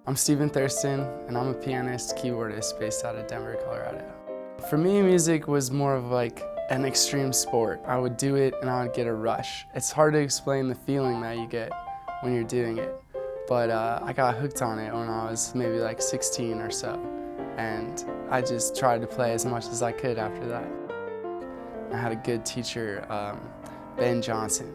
I'm Thurston, and I'm a pianist, keyboardist based out of Denver, Colorado. For me, music was more of like an extreme sport. I would do it and I would get a rush. It's hard to explain the feeling that you get when you're doing it, but I got hooked on it when I was maybe like 16 or so, and I just tried to play as much as I could after that. I had a good teacher, Ben Johnson,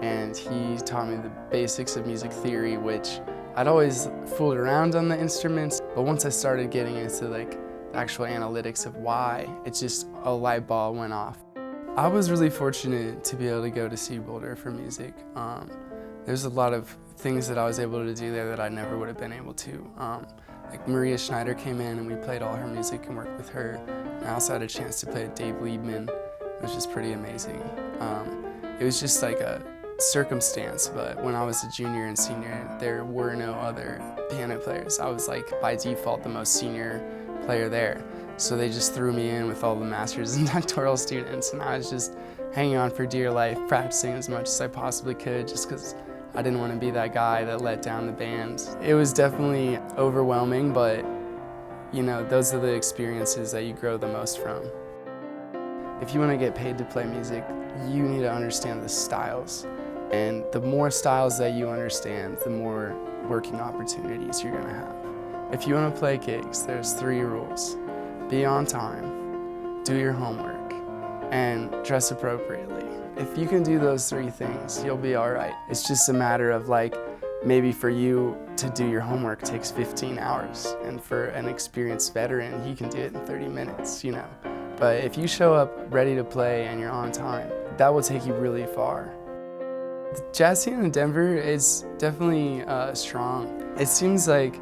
and he taught me the basics of music theory, which I'd always fooled around on the instruments, but once I started getting into like the actual analytics of why, it just a light bulb went off. I was really fortunate to be able to go to C Boulder for music. There's a lot of things that I was able to do there that I never would have been able to. Like Maria Schneider came in and we played all her music and worked with her. And I also had a chance to play with Dave Liebman, which was pretty amazing. It was just like a circumstance, but when I was a junior and senior, there were no other piano players. I was like by default the most senior player there. So they just threw me in with all the masters and doctoral students, and I was just hanging on for dear life, practicing as much as I possibly could just because I didn't want to be that guy that let down the band. It was definitely overwhelming, but you know, those are the experiences that you grow the most from. If you want to get paid to play music, you need to understand the styles. And the more styles that you understand, the more working opportunities you're going to have. If you want to play gigs, there's 3 rules. Be on time, do your homework, and dress appropriately. If you can do those 3 things, you'll be all right. It's just a matter of like, maybe for you to do your homework takes 15 hours, and for an experienced veteran, he can do it in 30 minutes, you know. But if you show up ready to play and you're on time, that will take you really far. The jazz scene in Denver is definitely strong. It seems like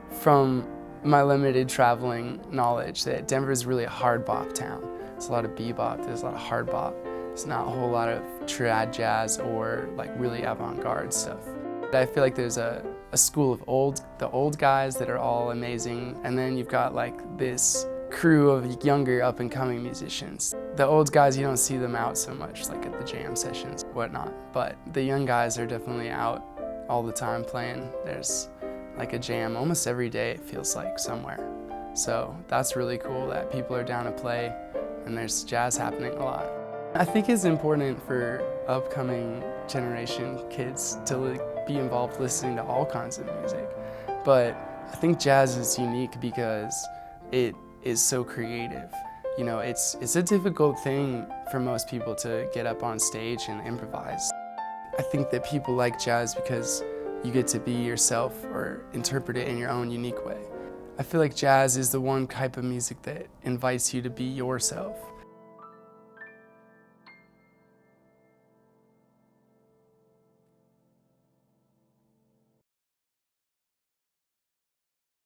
from my limited traveling knowledge that Denver is really a hard bop town. There's a lot of bebop, there's a lot of hard bop. There's not a whole lot of trad jazz or like really avant-garde stuff. I feel like there's a school of the old guys that are all amazing, and then you've got like this crew of younger up-and-coming musicians. The old guys, you don't see them out so much, like at the jam sessions, whatnot, but the young guys are definitely out all the time playing. There's like a jam almost every day, it feels like, somewhere. So that's really cool that people are down to play and there's jazz happening a lot. I think it's important for upcoming generation kids to be involved listening to all kinds of music, but I think jazz is unique because it is so creative. You know, it's a difficult thing for most people to get up on stage and improvise. I think that people like jazz because you get to be yourself or interpret it in your own unique way. I feel like jazz is the one type of music that invites you to be yourself.